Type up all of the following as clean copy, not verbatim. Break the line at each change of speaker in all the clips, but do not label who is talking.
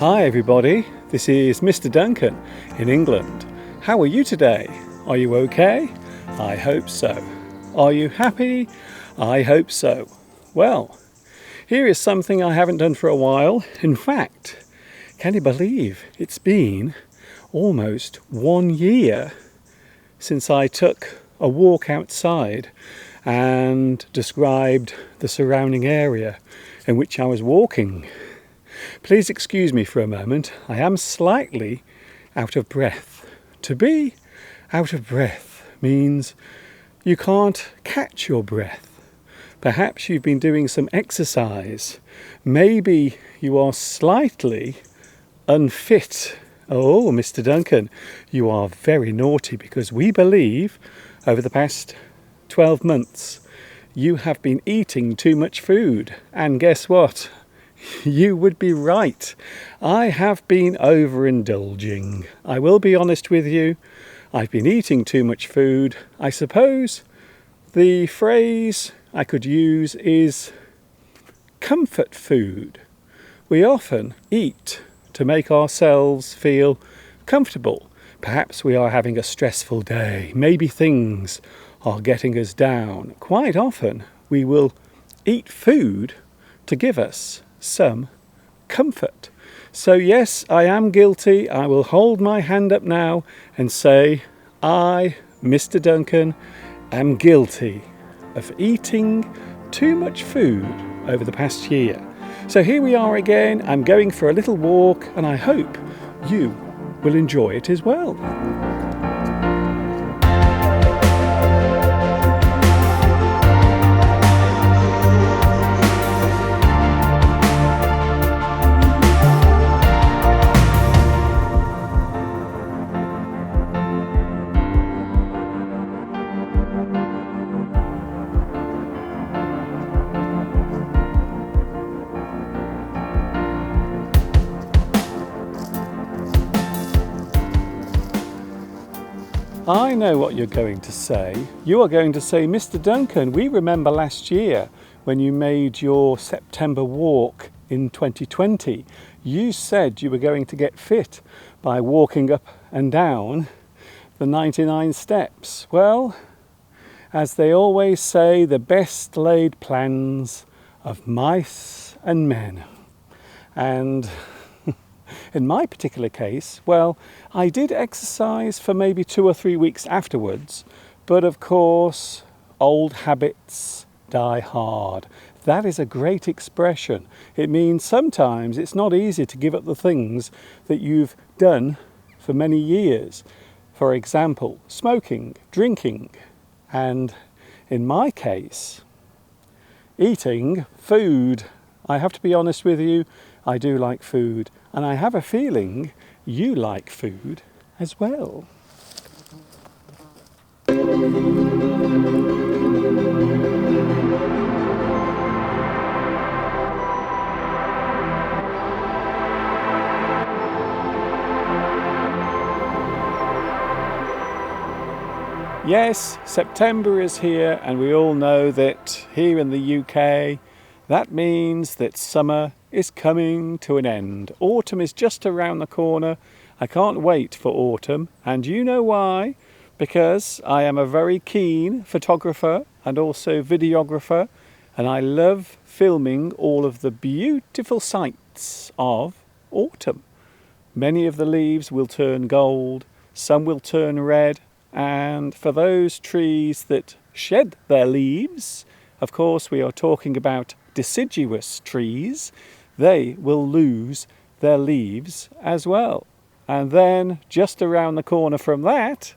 Hi everybody, this is Mr. Duncan in England. How are you today? Are you okay? I hope so. Are you happy? I hope so. Well, here is something I haven't done for a while. In fact, can you believe it's been almost 1 year since I took a walk outside and described the surrounding area in which I was walking. Please excuse me for a moment. I am slightly out of breath. To be out of breath means you can't catch your breath. Perhaps you've been doing some exercise. Maybe you are slightly unfit. Oh, Mr. Duncan, you are very naughty because we believe over the past 12 months you have been eating too much food. And guess what? You would be right. I have been overindulging. I will be honest with you. I've been eating too much food. I suppose the phrase I could use is comfort food. We often eat to make ourselves feel comfortable. Perhaps we are having a stressful day. Maybe things are getting us down. Quite often we will eat food to give us some comfort. So yes, I am guilty. I will hold my hand up now and say I, Mr. Duncan, am guilty of eating too much food over the past year. So here we are again. I'm going for a little walk and I hope you will enjoy it as well. I know what you're going to say. You are going to say, Mr. Duncan, we remember last year when you made your September walk in 2020. You said you were going to get fit by walking up and down the 99 steps. Well, as they always say, the best laid plans of mice and men. And in my particular case, well, I did exercise for maybe 2 or 3 weeks afterwards, but of course, old habits die hard. That is a great expression. It means sometimes it's not easy to give up the things that you've done for many years. For example, smoking, drinking, and in my case, eating food. I have to be honest with you, I do like food. And I have a feeling you like food as well. Yes, September is here, and we all know that here in the UK, that means that summer is coming to an end. Autumn is just around the corner. I can't wait for autumn. And you know why? Because I am a very keen photographer and also videographer. And I love filming all of the beautiful sights of autumn. Many of the leaves will turn gold. Some will turn red. And for those trees that shed their leaves, of course, we are talking about deciduous trees. They will lose their leaves as well. And then just around the corner from that,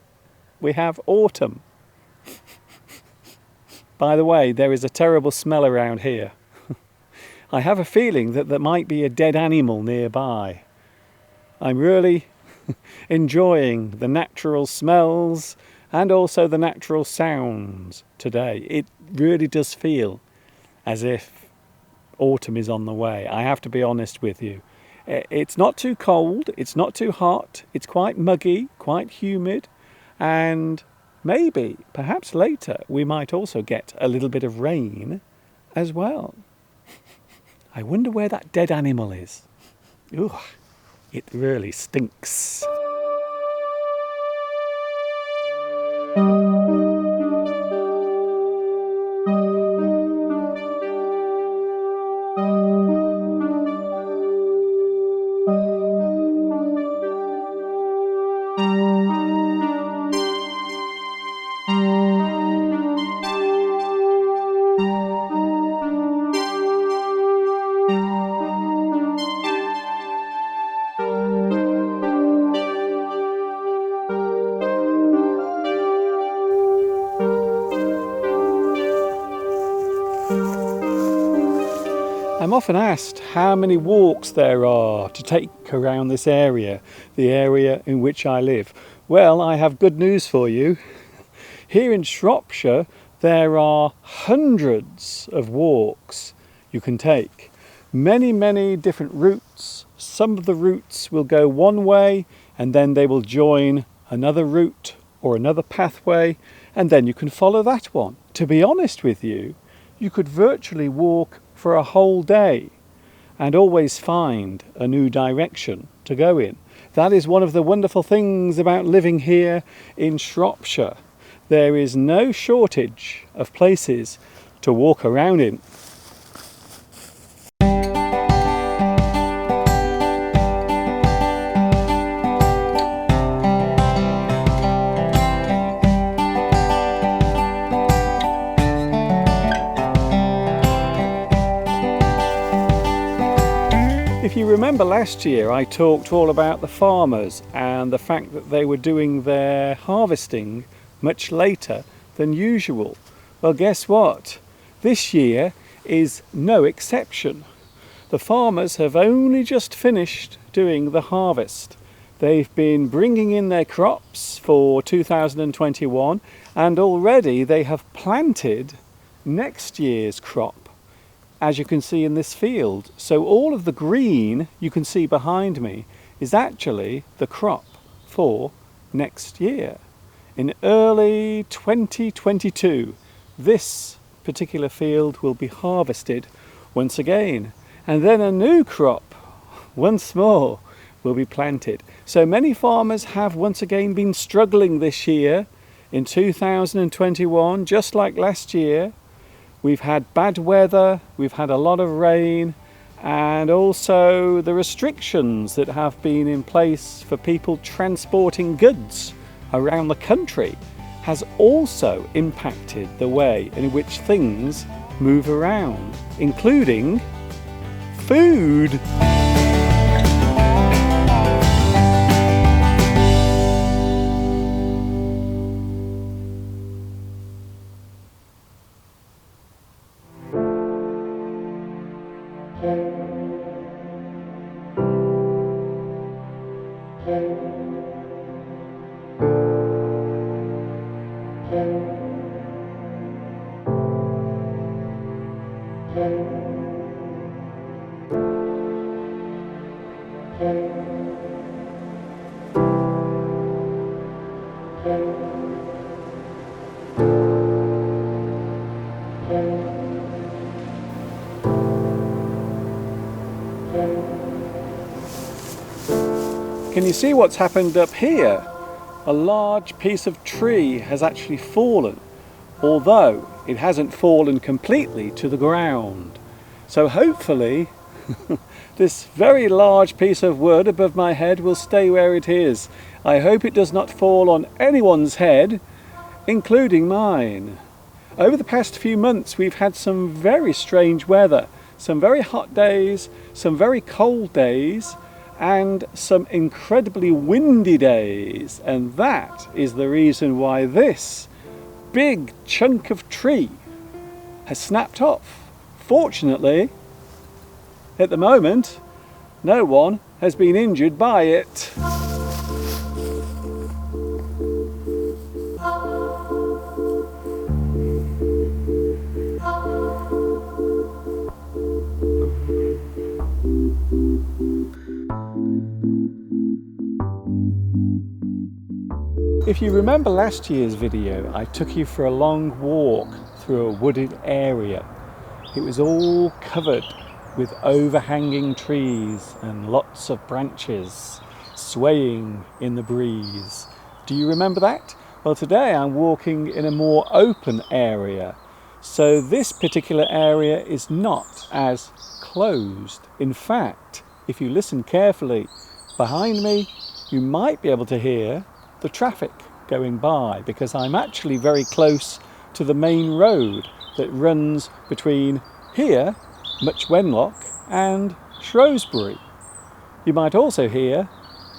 we have autumn. By the way, there is a terrible smell around here. I have a feeling that there might be a dead animal nearby. I'm really enjoying the natural smells and also the natural sounds today. It really does feel as if autumn is on the way. I have to be honest with you. It's not too cold, it's not too hot, it's quite muggy, quite humid, and maybe, perhaps later, we might also get a little bit of rain as well. I wonder where that dead animal is. Ooh. It really stinks. I'm often asked how many walks there are to take around this area, the area in which I live. Well, I have good news for you. Here in Shropshire, there are hundreds of walks you can take. Many different routes. Some of the routes will go one way and then they will join another route or another pathway, and then you can follow that one. To be honest with you, you could virtually walk for a whole day and always find a new direction to go in. That is one of the wonderful things about living here in Shropshire. There is no shortage of places to walk around in. If you remember last year, I talked all about the farmers and the fact that they were doing their harvesting much later than usual. Well, guess what? This year is no exception. The farmers have only just finished doing the harvest. They've been bringing in their crops for 2021, and already they have planted next year's crop, as you can see in this field. So all of the green you can see behind me is actually the crop for next year. In early 2022, this particular field will be harvested once again, and then a new crop once more will be planted. So many farmers have once again been struggling this year in 2021, just like last year. We've had bad weather, we've had a lot of rain, and also the restrictions that have been in place for people transporting goods around the country has also impacted the way in which things move around, including food. Can you see what's happened up here? A large piece of tree has actually fallen, although it hasn't fallen completely to the ground. So hopefully this very large piece of wood above my head will stay where it is. I hope it does not fall on anyone's head, including mine. Over the past few months we've had some very strange weather, some very hot days, some very cold days, and some incredibly windy days, and that is the reason why this big chunk of tree has snapped off. Fortunately, at the moment, no one has been injured by it. If you remember last year's video, I took you for a long walk through a wooded area. It was all covered with overhanging trees and lots of branches swaying in the breeze. Do you remember that? Well, today I'm walking in a more open area. So this particular area is not as closed. In fact, if you listen carefully behind me, you might be able to hear the traffic going by, because I'm actually very close to the main road that runs between here, Much Wenlock, and Shrewsbury. You might also hear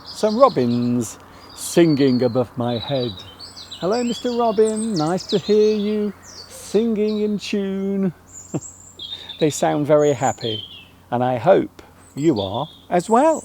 some robins singing above my head. Hello, Mr. Robin, nice to hear you singing in tune. They sound very happy, and I hope you are as well.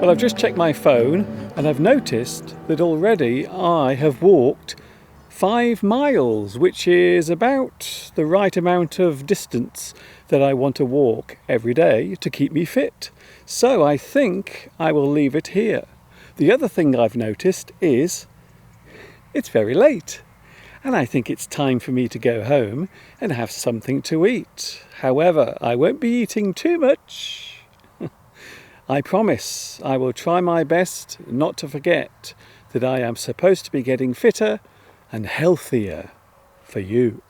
Well, I've just checked my phone and I've noticed that already I have walked 5 miles, which is about the right amount of distance that I want to walk every day to keep me fit. So I think I will leave it here. The other thing I've noticed is it's very late, and I think it's time for me to go home and have something to eat. However, I won't be eating too much. I promise I will try my best not to forget that I am supposed to be getting fitter and healthier for you.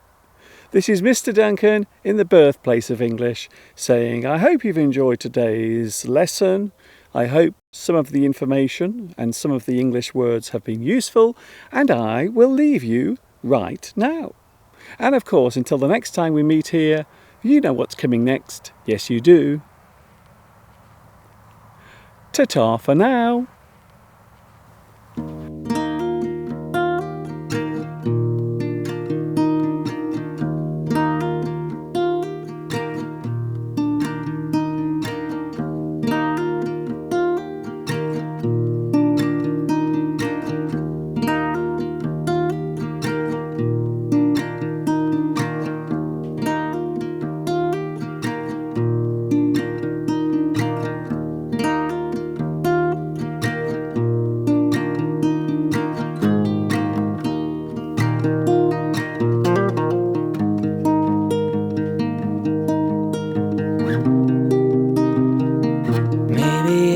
This is Mr. Duncan in the birthplace of English saying I hope you've enjoyed today's lesson. I hope some of the information and some of the English words have been useful, and I will leave you right now. And of course, until the next time we meet here, you know what's coming next. Yes, you do. Ta-ta for now.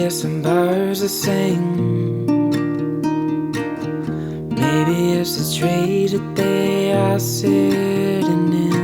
Some birds that sing. Maybe it's the tree that they are sitting in.